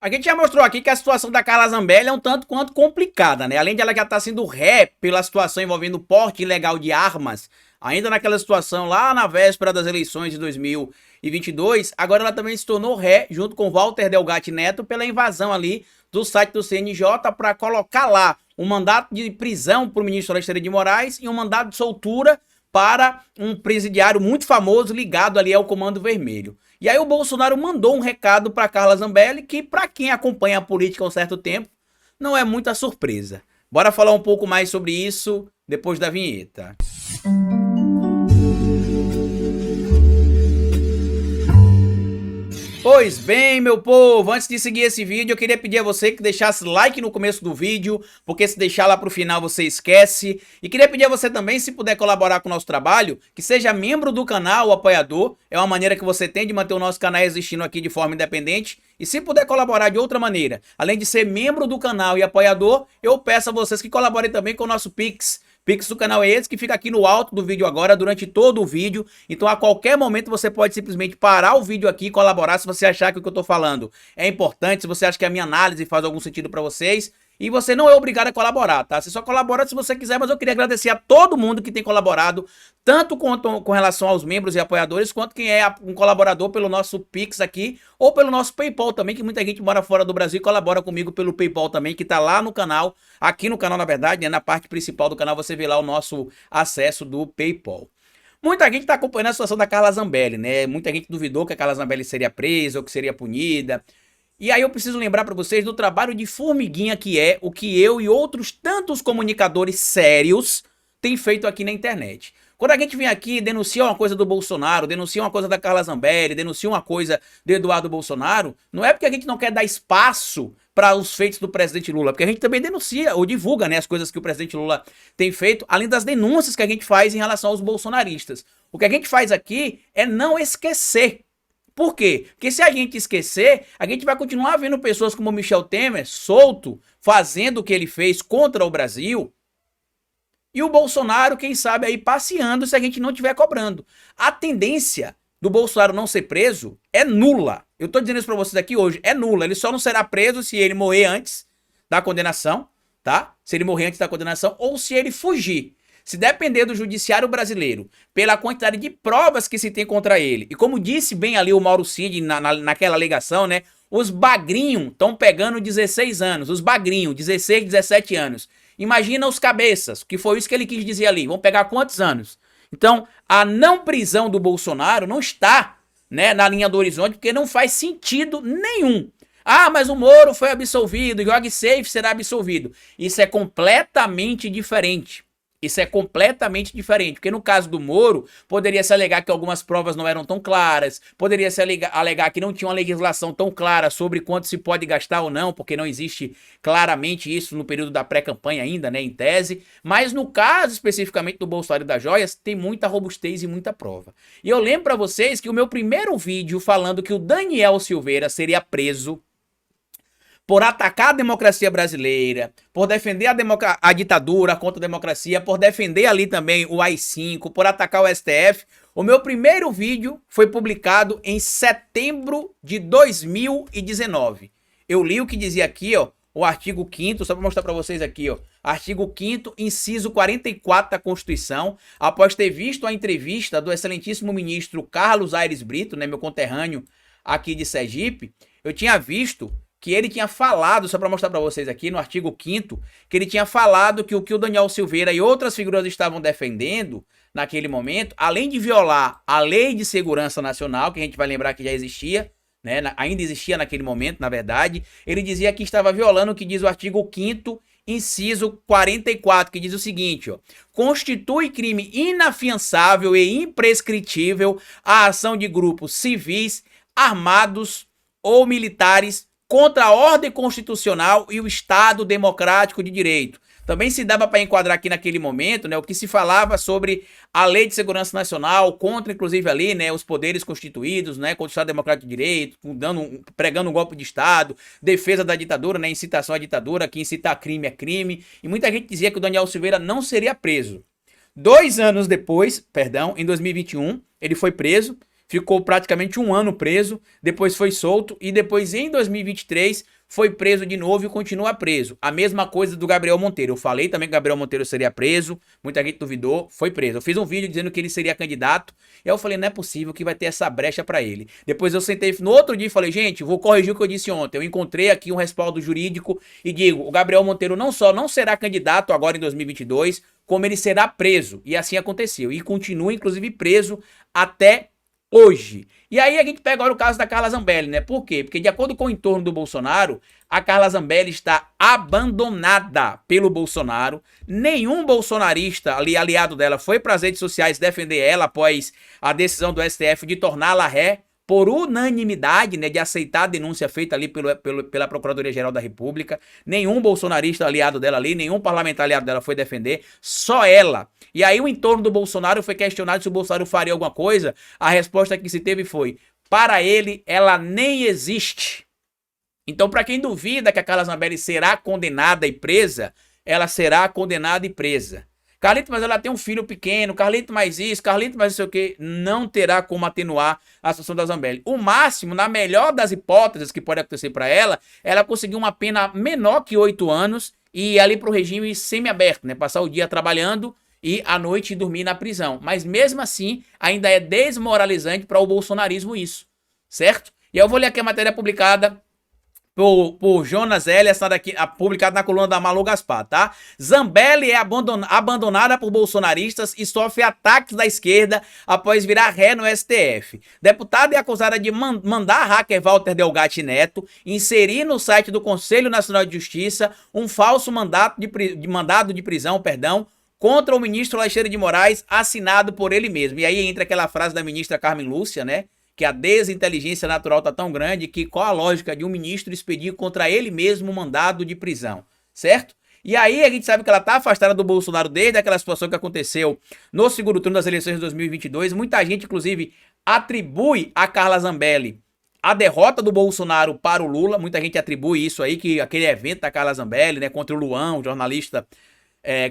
A gente já mostrou aqui que a situação da Carla Zambelli é um tanto quanto complicada, né? Além de ela já estar sendo ré pela situação envolvendo porte ilegal de armas, ainda naquela situação lá na véspera das eleições de 2022, agora ela também se tornou ré, junto com Walter Delgatti Neto, pela invasão ali do site do CNJ para colocar lá um mandato de prisão para o ministro Alexandre de Moraes e um mandato de soltura para um presidiário muito famoso ligado ali ao Comando Vermelho. E aí o Bolsonaro mandou um recado para Carla Zambelli que, para quem acompanha a política há um certo tempo, não é muita surpresa. Bora falar um pouco mais sobre isso depois da vinheta. Pois bem, meu povo, antes de seguir esse vídeo, eu queria pedir a você que deixasse like no começo do vídeo, porque se deixar lá pro final você esquece. E queria pedir a você também, se puder colaborar com o nosso trabalho, que seja membro do canal, o apoiador. É uma maneira que você tem de manter o nosso canal existindo aqui de forma independente. E se puder colaborar de outra maneira, além de ser membro do canal e apoiador, eu peço a vocês que colaborem também com o nosso Pix. Pix do canal é esse que fica aqui no alto do vídeo agora, durante todo o vídeo. Então a qualquer momento você pode simplesmente parar o vídeo aqui e colaborar se você achar que o que eu tô falando é importante, se você acha que a minha análise faz algum sentido pra vocês. E você não é obrigado a colaborar, tá? Você só colabora se você quiser, mas eu queria agradecer a todo mundo que tem colaborado, tanto com relação aos membros e apoiadores, quanto quem é um colaborador pelo nosso Pix aqui, ou pelo nosso PayPal também, que muita gente mora fora do Brasil e colabora comigo pelo PayPal também, que tá lá no canal, aqui no canal na verdade, né? Na parte principal do canal você vê lá o nosso acesso do PayPal. Muita gente tá acompanhando a situação da Carla Zambelli, né? Muita gente duvidou que a Carla Zambelli seria presa ou que seria punida. E aí eu preciso lembrar para vocês do trabalho de formiguinha que é o que eu e outros tantos comunicadores sérios têm feito aqui na internet. Quando a gente vem aqui e denuncia uma coisa do Bolsonaro, denuncia uma coisa da Carla Zambelli, denuncia uma coisa do Eduardo Bolsonaro, não é porque a gente não quer dar espaço para os feitos do presidente Lula, porque a gente também denuncia ou divulga, né, as coisas que o presidente Lula tem feito, além das denúncias que a gente faz em relação aos bolsonaristas. O que a gente faz aqui é não esquecer. Por quê? Porque se a gente esquecer, a gente vai continuar vendo pessoas como Michel Temer solto, fazendo o que ele fez contra o Brasil, e o Bolsonaro, quem sabe, aí passeando se a gente não estiver cobrando. A tendência do Bolsonaro não ser preso é nula. Eu tô dizendo isso pra vocês aqui hoje, é nula. Ele só não será preso se ele morrer antes da condenação, tá? Se ele morrer antes da condenação ou se ele fugir. Se depender do judiciário brasileiro, pela quantidade de provas que se tem contra ele, e como disse bem ali o Mauro Cid naquela alegação, né? Os bagrinhos estão pegando 16 anos, os bagrinhos, 16, 17 anos. Imagina os cabeças, que foi isso que ele quis dizer ali, vão pegar quantos anos? Então, a não prisão do Bolsonaro não está, né, na linha do horizonte, porque não faz sentido nenhum. Ah, mas o Moro foi absolvido, o Jog Safe será absolvido. Isso é completamente diferente. Isso é completamente diferente, porque no caso do Moro, poderia se alegar que algumas provas não eram tão claras, poderia se alegar que não tinha uma legislação tão clara sobre quanto se pode gastar ou não, porque não existe claramente isso no período da pré-campanha ainda, né, em tese, mas no caso especificamente do Bolsonaro e das joias, tem muita robustez e muita prova. E eu lembro pra vocês que o meu primeiro vídeo falando que o Daniel Silveira seria preso por atacar a democracia brasileira, por defender a ditadura contra a democracia, por defender ali também o AI-5, por atacar o STF. O meu primeiro vídeo foi publicado em setembro de 2019. Eu li o que dizia aqui, ó, o artigo 5º, só para mostrar para vocês aqui, ó, artigo 5º, inciso 44 da Constituição, após ter visto a entrevista do excelentíssimo ministro Carlos Aires Brito, né, meu conterrâneo aqui de Sergipe, eu tinha visto que ele tinha falado, só para mostrar para vocês aqui, no artigo 5º, que ele tinha falado que o Daniel Silveira e outras figuras estavam defendendo naquele momento, além de violar a Lei de Segurança Nacional, que a gente vai lembrar que já existia, né, ainda existia naquele momento, na verdade, ele dizia que estava violando o que diz o artigo 5º, inciso 44, que diz o seguinte, ó: constitui crime inafiançável e imprescritível a ação de grupos civis, armados ou militares contra a ordem constitucional e o Estado democrático de direito. Também se dava para enquadrar aqui naquele momento, né, o que se falava sobre a Lei de Segurança Nacional, contra inclusive ali, né, os poderes constituídos, né, contra o Estado Democrático de Direito, pregando um golpe de Estado, defesa da ditadura, né, incitação à ditadura, que incitar crime é crime, e muita gente dizia que o Daniel Silveira não seria preso. 2 anos depois, perdão, em 2021, ele foi preso, ficou praticamente um ano preso, depois foi solto e depois em 2023 foi preso de novo e continua preso. A mesma coisa do Gabriel Monteiro. Eu falei também que o Gabriel Monteiro seria preso, muita gente duvidou, foi preso. Eu fiz um vídeo dizendo que ele seria candidato, e aí eu falei, não é possível que vai ter essa brecha pra ele. Depois eu sentei no outro dia e falei, gente, vou corrigir o que eu disse ontem. Eu encontrei aqui um respaldo jurídico e digo, o Gabriel Monteiro não só não será candidato agora em 2022, como ele será preso. E assim aconteceu. E continua, inclusive, preso até hoje. E aí a gente pega agora o caso da Carla Zambelli, né? Por quê? Porque de acordo com o entorno do Bolsonaro, a Carla Zambelli está abandonada pelo Bolsonaro. Nenhum bolsonarista ali aliado dela foi para as redes sociais defender ela após a decisão do STF de torná-la ré por unanimidade, né, de aceitar a denúncia feita ali pela Procuradoria-Geral da República. Nenhum bolsonarista aliado dela ali, nenhum parlamentar aliado dela foi defender, só ela. E aí o entorno do Bolsonaro foi questionado se o Bolsonaro faria alguma coisa. A resposta que se teve foi, para ele, ela nem existe. Então, para quem duvida que a Carla Zambelli será condenada e presa, ela será condenada e presa. Carlito, mas ela tem um filho pequeno, Carlito, mais isso, Carlito, mais não sei o que, não terá como atenuar a situação da Zambelli. O máximo, na melhor das hipóteses que pode acontecer para ela conseguir uma pena menor que 8 anos e ir ali para o regime semiaberto, né? Passar o dia trabalhando e à noite dormir na prisão. Mas mesmo assim, ainda é desmoralizante para o bolsonarismo isso, certo? E eu vou ler aqui a matéria publicada por Jonas L, essa daqui, publicada na coluna da Malu Gaspar, tá? Zambelli é abandonada por bolsonaristas e sofre ataques da esquerda após virar ré no STF. Deputada é acusada de mandar hacker Walter Delgatti Neto inserir no site do Conselho Nacional de Justiça um falso mandado de prisão, contra o ministro Alexandre de Moraes, assinado por ele mesmo. E aí entra aquela frase da ministra Carmen Lúcia, né? Que a desinteligência natural tá tão grande que qual a lógica de um ministro expedir contra ele mesmo um mandado de prisão, certo? E aí a gente sabe que ela tá afastada do Bolsonaro desde aquela situação que aconteceu no segundo turno das eleições de 2022. Muita gente, inclusive, atribui a Carla Zambelli a derrota do Bolsonaro para o Lula. Muita gente atribui isso aí, que aquele evento da Carla Zambelli, né, contra o Luan, o jornalista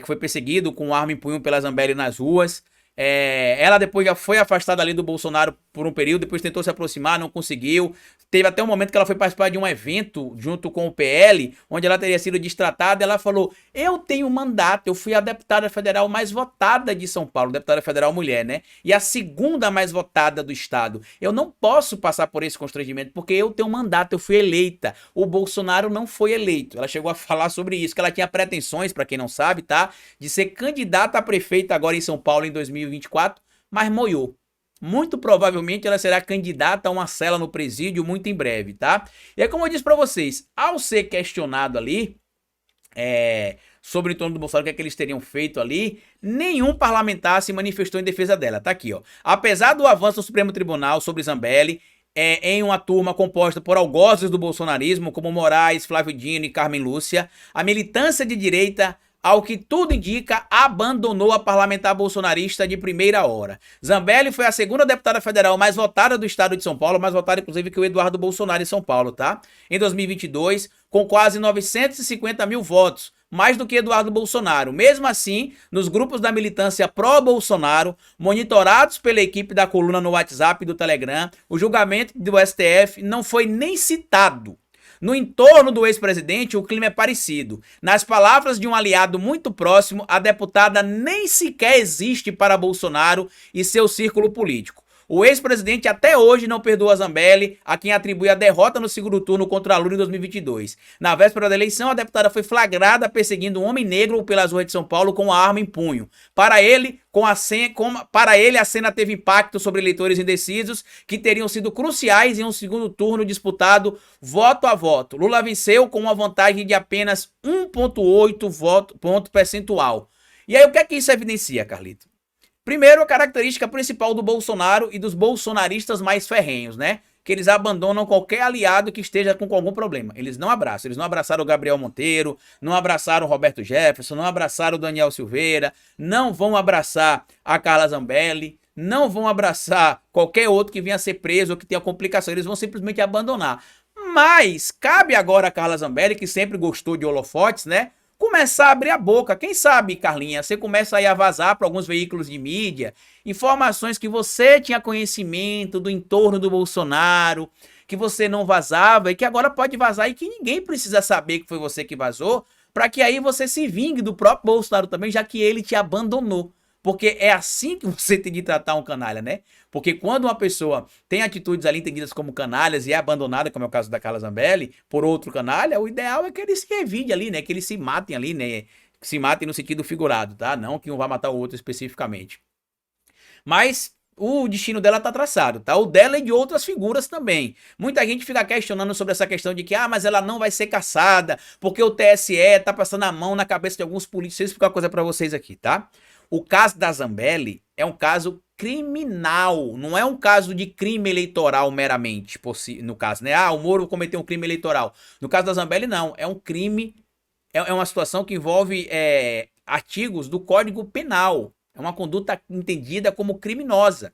que foi perseguido com arma em punho pela Zambelli nas ruas. Ela depois já foi afastada ali do Bolsonaro por um período, depois tentou se aproximar, não conseguiu. Teve até um momento que ela foi participar de um evento junto com o PL, onde ela teria sido destratada. Ela falou, eu tenho mandato, eu fui a deputada federal mais votada de São Paulo, deputada federal mulher, né? E a segunda mais votada do estado. Eu não posso passar por esse constrangimento, porque eu tenho mandato, eu fui eleita. O Bolsonaro não foi eleito. Ela chegou a falar sobre isso, que ela tinha pretensões, pra quem não sabe, tá? De ser candidata a prefeita agora em São Paulo em 2024, mas moiou. Muito provavelmente ela será candidata a uma cela no presídio muito em breve, tá? E é como eu disse pra vocês, ao ser questionado ali sobre o entorno do Bolsonaro, o que é que eles teriam feito ali, nenhum parlamentar se manifestou em defesa dela. Tá aqui, ó. Apesar do avanço do Supremo Tribunal sobre Zambelli, em uma turma composta por algozes do bolsonarismo, como Moraes, Flávio Dino e Carmen Lúcia, a militância de direita, ao que tudo indica, abandonou a parlamentar bolsonarista de primeira hora. Zambelli foi a segunda deputada federal mais votada do estado de São Paulo, mais votada inclusive que o Eduardo Bolsonaro em São Paulo, tá? Em 2022, com quase 950 mil votos, mais do que Eduardo Bolsonaro. Mesmo assim, nos grupos da militância pró-Bolsonaro, monitorados pela equipe da coluna no WhatsApp e do Telegram, o julgamento do STF não foi nem citado. No entorno do ex-presidente, o clima é parecido. Nas palavras de um aliado muito próximo, a deputada nem sequer existe para Bolsonaro e seu círculo político. O ex-presidente até hoje não perdoa Zambelli, a quem atribui a derrota no segundo turno contra Lula em 2022. Na véspera da eleição, a deputada foi flagrada perseguindo um homem negro pelas ruas de São Paulo com a arma em punho. Para ele, a cena teve impacto sobre eleitores indecisos que teriam sido cruciais em um segundo turno disputado voto a voto. Lula venceu com uma vantagem de apenas 1,8 ponto percentual. E aí o que é que isso evidencia, Carlito? Primeiro, a característica principal do Bolsonaro e dos bolsonaristas mais ferrenhos, né? Que eles abandonam qualquer aliado que esteja com algum problema. Eles não abraçam. Eles não abraçaram o Gabriel Monteiro, não abraçaram o Roberto Jefferson, não abraçaram o Daniel Silveira, não vão abraçar a Carla Zambelli, não vão abraçar qualquer outro que venha a ser preso ou que tenha complicação. Eles vão simplesmente abandonar. Mas cabe agora a Carla Zambelli, que sempre gostou de holofotes, né? começar a abrir a boca. Quem sabe, Carlinha, você começa aí a vazar para alguns veículos de mídia informações que você tinha conhecimento do entorno do Bolsonaro, que você não vazava e que agora pode vazar e que ninguém precisa saber que foi você que vazou, para que aí você se vingue do próprio Bolsonaro também, já que ele te abandonou. Porque é assim que você tem de tratar um canalha, né? Porque quando uma pessoa tem atitudes ali entendidas como canalhas e é abandonada, como é o caso da Carla Zambelli, por outro canalha, o ideal é que ele se revide ali, né? Que eles se matem ali, né? Que se matem no sentido figurado, tá? Não que um vá matar o outro especificamente. Mas o destino dela tá traçado, tá? O dela e de outras figuras também. Muita gente fica questionando sobre essa questão de que, mas ela não vai ser caçada, porque o TSE tá passando a mão na cabeça de alguns políticos. Deixa eu explicar uma coisa pra vocês aqui, tá? O caso da Zambelli é um caso criminal, não é um caso de crime eleitoral meramente, no caso, né? O Moro cometeu um crime eleitoral. No caso da Zambelli, não. É um crime, é uma situação que envolve artigos do Código Penal. É uma conduta entendida como criminosa.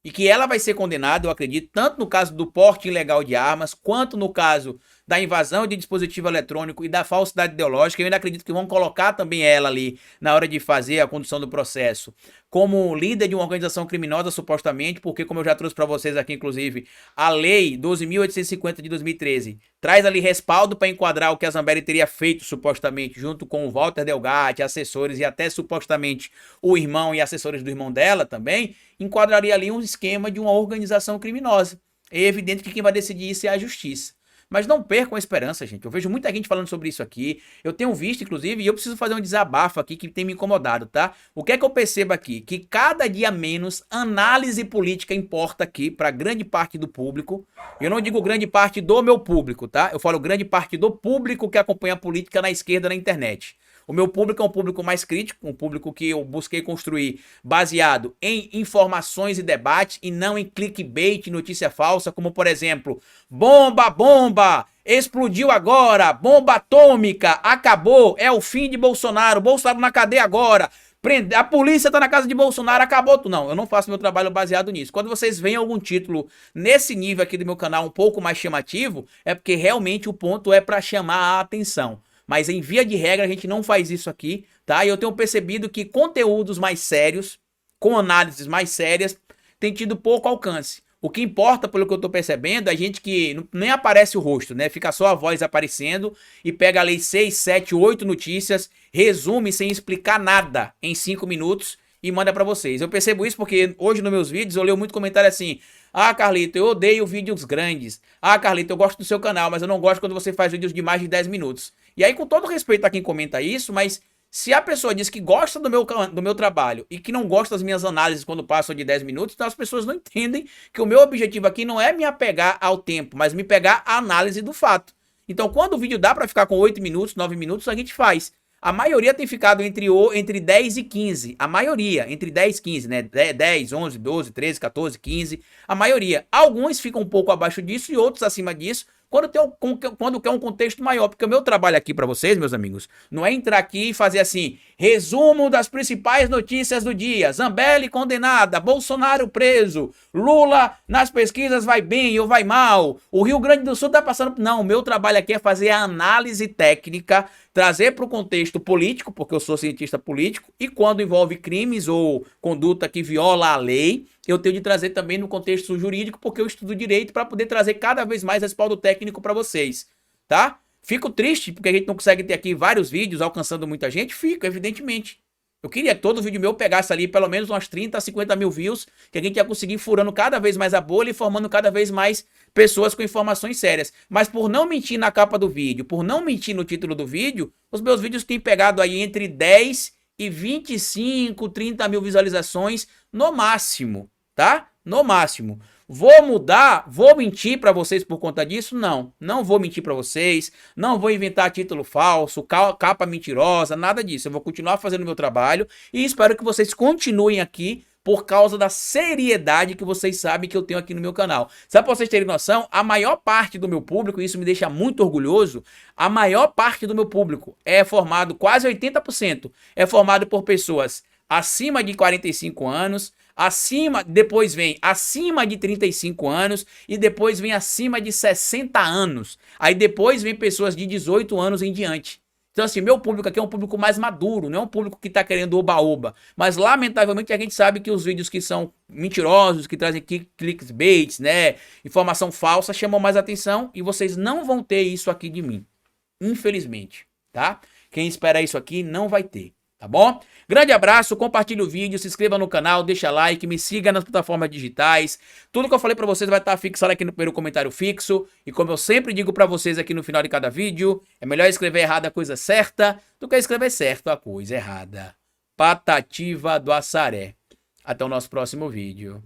E que ela vai ser condenada, eu acredito, tanto no caso do porte ilegal de armas, quanto no caso da invasão de dispositivo eletrônico e da falsidade ideológica. Eu ainda acredito que vão colocar também ela ali na hora de fazer a condução do processo como líder de uma organização criminosa, supostamente, porque, como eu já trouxe para vocês aqui, inclusive, a lei 12.850 de 2013 traz ali respaldo para enquadrar o que a Zambelli teria feito, supostamente, junto com o Walter Delgatti, assessores e até, supostamente, o irmão e assessores do irmão dela também, enquadraria ali um esquema de uma organização criminosa. É evidente que quem vai decidir isso é a justiça. Mas não percam a esperança, gente. Eu vejo muita gente falando sobre isso aqui. Eu tenho visto, inclusive, e eu preciso fazer um desabafo aqui que tem me incomodado, tá? O que é que eu percebo aqui? Que cada dia menos análise política importa aqui para grande parte do público. Eu não digo grande parte do meu público, tá? Eu falo grande parte do público que acompanha a política na esquerda na internet. O meu público é um público mais crítico, um público que eu busquei construir baseado em informações e debates e não em clickbait, notícia falsa, como por exemplo, bomba, bomba, explodiu agora, bomba atômica, acabou, é o fim de Bolsonaro, Bolsonaro na cadeia agora, a polícia tá na casa de Bolsonaro, acabou tudo. Não, eu não faço meu trabalho baseado nisso. Quando vocês veem algum título nesse nível aqui do meu canal um pouco mais chamativo, é porque realmente o ponto é para chamar a atenção. Mas em via de regra a gente não faz isso aqui, tá? E eu tenho percebido que conteúdos mais sérios, com análises mais sérias, tem tido pouco alcance. O que importa, pelo que eu tô percebendo, é gente que nem aparece o rosto, né? Fica só a voz aparecendo e pega ali 6, 7, 8 notícias, resume sem explicar nada em 5 minutos e manda pra vocês. Eu percebo isso porque hoje nos meus vídeos eu leio muito comentário assim: Carlito, eu odeio vídeos grandes. Carlito, eu gosto do seu canal, mas eu não gosto quando você faz vídeos de mais de 10 minutos. E aí, com todo respeito a quem comenta isso, mas se a pessoa diz que gosta do meu trabalho e que não gosta das minhas análises quando passam de 10 minutos, então as pessoas não entendem que o meu objetivo aqui não é me apegar ao tempo, mas me pegar à análise do fato. Então, quando o vídeo dá para ficar com 8 minutos, 9 minutos, a gente faz. A maioria tem ficado entre 10 e 15. A maioria, entre 10 e 15, né? 10, 11, 12, 13, 14, 15. A maioria. Alguns ficam um pouco abaixo disso e outros acima disso, quando quer um contexto maior. Porque o meu trabalho aqui para vocês, meus amigos, não é entrar aqui e fazer assim, resumo das principais notícias do dia. Zambelli condenada, Bolsonaro preso, Lula nas pesquisas vai bem ou vai mal, o Rio Grande do Sul tá passando... Não, o meu trabalho aqui é fazer a análise técnica, trazer para o contexto político, porque eu sou cientista político, e quando envolve crimes ou conduta que viola a lei, eu tenho de trazer também no contexto jurídico, porque eu estudo direito para poder trazer cada vez mais respaldo técnico para vocês, tá? Fico triste porque a gente não consegue ter aqui vários vídeos alcançando muita gente, fica, evidentemente. Eu queria que todo vídeo meu pegasse ali pelo menos umas 30 a 50 mil views, que a gente ia conseguir furando cada vez mais a bolha e formando cada vez mais pessoas com informações sérias. Mas por não mentir na capa do vídeo, por não mentir no título do vídeo, os meus vídeos têm pegado aí entre 10 e 25, 30 mil visualizações no máximo, tá? No máximo. Vou mudar? Vou mentir para vocês por conta disso? Não. Não vou mentir para vocês. Não vou inventar título falso, capa mentirosa, nada disso. Eu vou continuar fazendo o meu trabalho e espero que vocês continuem aqui por causa da seriedade que vocês sabem que eu tenho aqui no meu canal. Sabe, pra vocês terem noção, a maior parte do meu público, e isso me deixa muito orgulhoso, a maior parte do meu público é formado, quase 80%, é formado por pessoas acima de 45 anos, depois vem acima de 35 anos e depois vem acima de 60 anos. Aí depois vem pessoas de 18 anos em diante. Então, assim, meu público aqui é um público mais maduro, não é um público que tá querendo oba-oba. Mas, lamentavelmente, a gente sabe que os vídeos que são mentirosos, que trazem clickbaits, né, informação falsa, chamam mais atenção e vocês não vão ter isso aqui de mim. Infelizmente, tá? Quem espera isso aqui não vai ter, tá bom? Grande abraço, compartilhe o vídeo, se inscreva no canal, deixa like, me siga nas plataformas digitais. Tudo que eu falei pra vocês vai estar fixado aqui no primeiro comentário fixo. E como eu sempre digo pra vocês aqui no final de cada vídeo, é melhor escrever errado a coisa certa do que escrever certo a coisa errada. Patativa do Assaré. Até o nosso próximo vídeo.